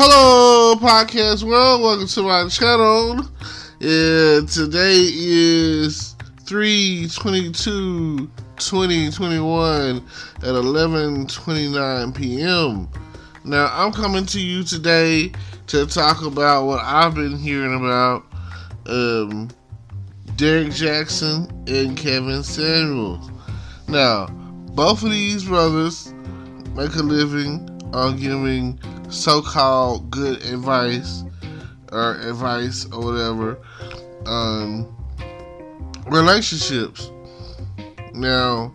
Hello, podcast world. Welcome to my channel. Today is 3/22/2021 at 11:29 p.m. Now, I'm coming to you today to talk about what I've been hearing about Derrick, Jaxn, and Kevin Samuels. Now, both of these brothers make a living on giving so-called good advice or whatever on relationships. Now,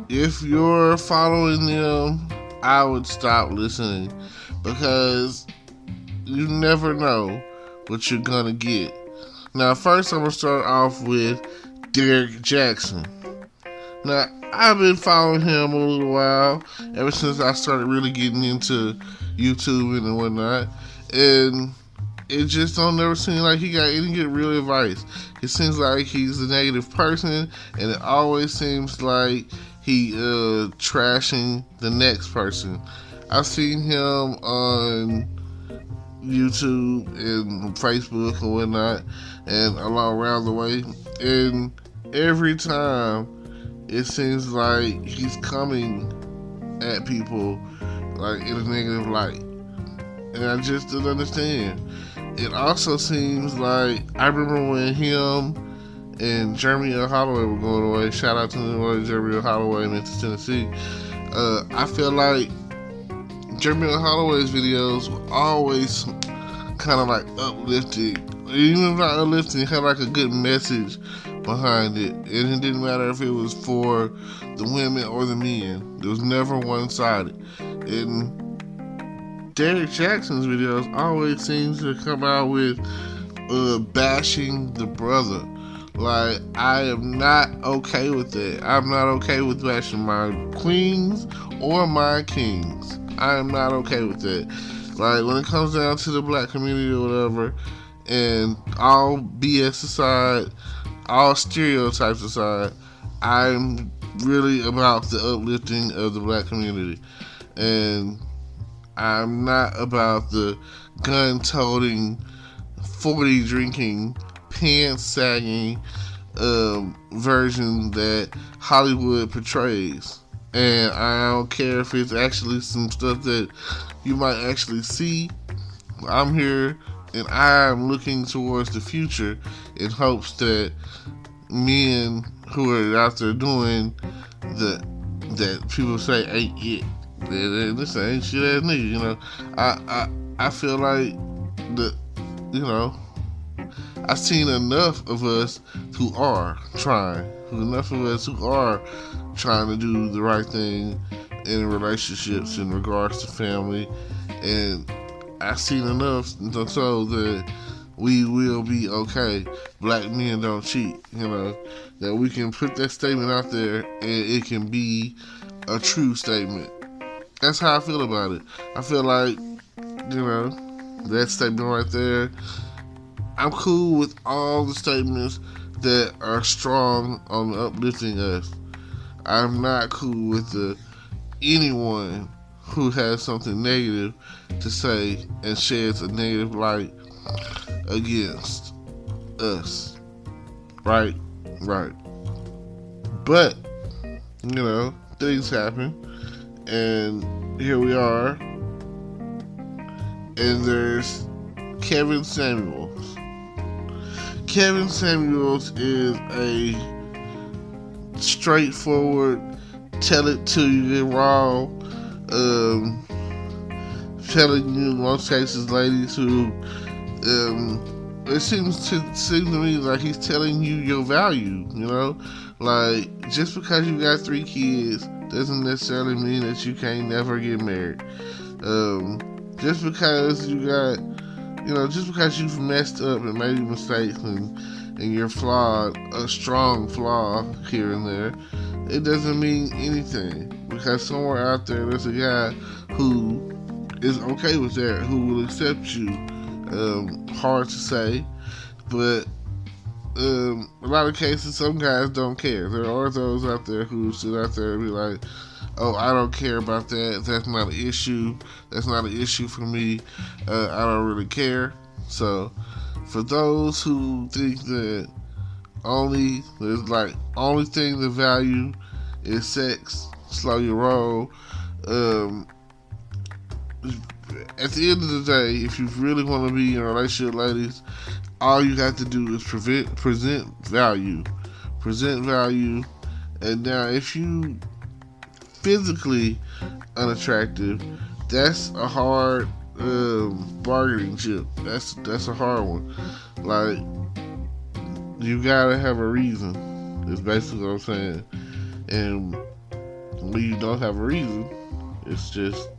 if you're following them, I would stop listening because you never know what you're gonna get. Now, first I'm gonna start off with Derrick Jaxn. Now, I've been following him a little while, ever since I started really getting into YouTube and whatnot, and it just don't never seem like he got any good real advice. It seems like he's a negative person, and it always seems like he trashing the next person. I've seen him on YouTube and Facebook and whatnot, and all around the way, and every time it seems like he's coming at people like in a negative light, and I just don't understand. It also seems like I remember when him and Jeremy Holloway were going away. Shout out to Jeremy Holloway in Memphis, Tennessee. I feel like Jeremy Holloway's videos were always kind of like uplifting. Even if not uplifting, it had like a good message behind it, and it didn't matter if it was for the women or the men. It was never one-sided. And Derrick Jaxn's videos always seems to come out with bashing the brother. Like, I am not okay with that. I'm not okay with bashing my queens or my kings. I am not okay with that. Like, when it comes down to the black community or whatever, and all BS aside, all stereotypes aside, I'm really about the uplifting of the black community. And I'm not about the gun-toting, 40 drinking, pants sagging version that Hollywood portrays. And I don't care if it's actually some stuff that you might actually see. I'm here and I'm looking towards the future in hopes that men who are out there doing that people say ain't it, this ain't shit ass nigga, you know. I feel like I've seen enough of us who are trying to do the right thing in relationships in regards to family, and I've seen enough so that we will be okay. Black men don't cheat, that we can put that statement out there and it can be a true statement. That's how I feel about it. I feel like, that statement right there, I'm cool with all the statements that are strong on uplifting us. I'm not cool with anyone who has something negative to say and sheds a negative light against us. Right. But, things happen, and here we are, and there's Kevin Samuels. Kevin Samuels is a straightforward, tell it to you raw, telling you in most cases, ladies, who it seems to me like he's telling you your value, like, just because you got 3 kids doesn't necessarily mean that you can't never get married. Just because you got, just because you've messed up and made mistakes and you're flawed, a strong flaw here and there, it doesn't mean anything, because somewhere out there there's a guy who is okay with that, who will accept you. Hard to say, but a lot of cases, some guys don't care. There are those out there who sit out there and be like, oh, I don't care about that. That's not an issue. That's not an issue for me. I don't really care. So, for those who think that only thing to value is sex, slow your roll. At the end of the day, if you really want to be in a relationship, ladies, all you got to do is present value. Present value. And now, if you physically unattractive, that's a hard bargaining chip. That's a hard one. Like, you gotta have a reason. Is basically what I'm saying. And when you don't have a reason, it's just,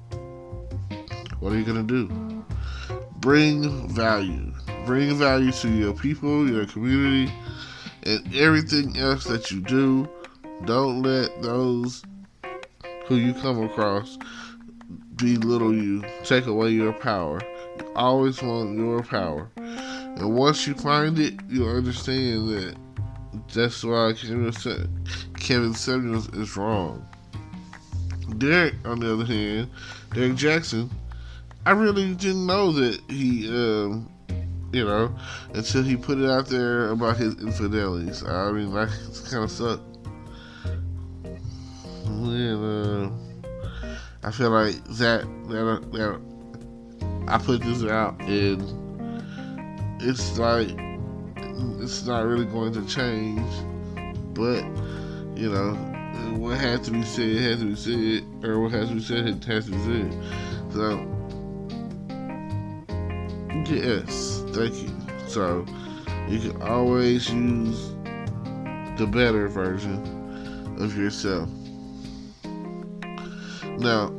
what are you gonna do? Bring value. Bring value to your people, your community, and everything else that you do. Don't let those who you come across belittle you, take away your power. You always want your power. And once you find it, you'll understand that that's why Kevin Samuels is wrong. Derrick, on the other hand, Derrick Jaxn, I really didn't know that he, until he put it out there about his infidelities. I mean, like, it kind of sucked. And I feel like that I put this out, and it's like, it's not really going to change, but what had to be said had to be said, or what has to be said has to be said. So yes, thank you. So you can always use the better version of yourself. Now,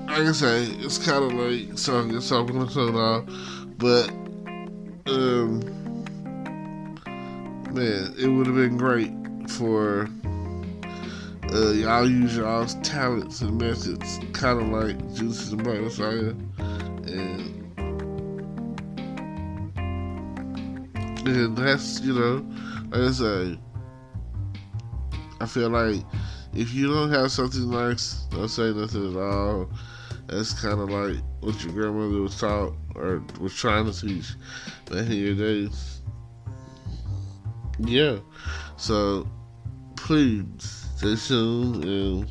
like I say, it's kind of late, so I guess I'm gonna cut off. But man, it would have been great for y'all use y'all's talents and methods, kind of like Juices and Black Messiah, and that's, like I say, I feel like if you don't have something nice, don't say nothing at all. That's kind of like what your grandmother was taught or was trying to teach back in your days. Yeah. So please stay tuned and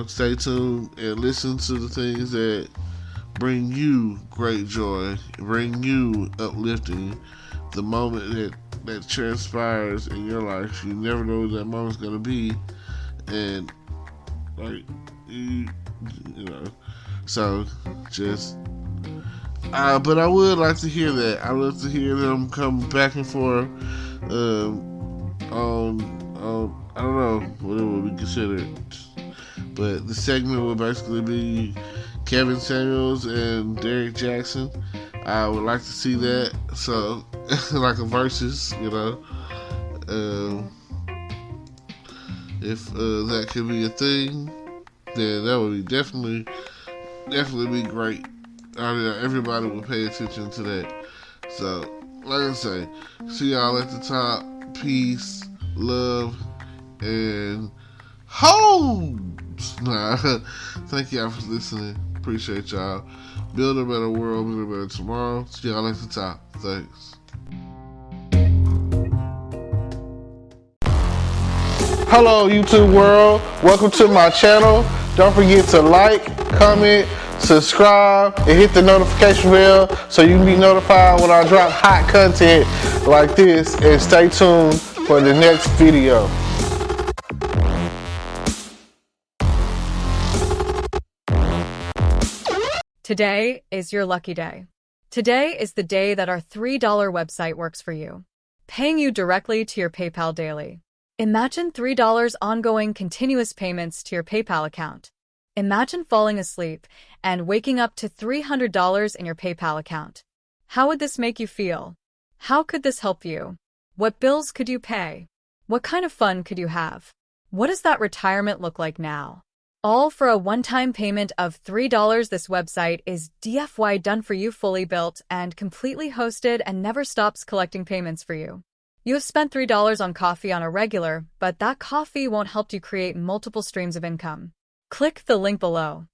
stay tuned and listen to the things that bring you great joy, bring you uplifting. The moment that transpires in your life, you never know what that moment's gonna be, and like so just. But I would like to hear that. I love to hear them come back and forth on I don't know what it would be considered, but the segment will basically be Kevin Samuels and Derrick Jaxn. I would like to see that. So like a versus, if that could be a thing, then that would be definitely be great. Everybody would pay attention to that. So, like I say, see y'all at the top. Peace, love, and homes. Thank y'all for listening. Appreciate y'all. Build a better world, build a better tomorrow. See y'all at the top. Thanks. Hello, YouTube world. Welcome to my channel. Don't forget to like, comment, subscribe, and hit the notification bell so you can be notified when I drop hot content like this. And stay tuned for the next video. Today is your lucky day. Today is the day that our $3 website works for you, paying you directly to your PayPal daily. Imagine $3 ongoing continuous payments to your PayPal account. Imagine falling asleep and waking up to $300 in your PayPal account. How would this make you feel? How could this help you? What bills could you pay? What kind of fun could you have? What does that retirement look like now? All for a one-time payment of $3. This website is DFY done for you, fully built and completely hosted, and never stops collecting payments for you. You have spent $3 on coffee on a regular, but that coffee won't help you create multiple streams of income. Click the link below.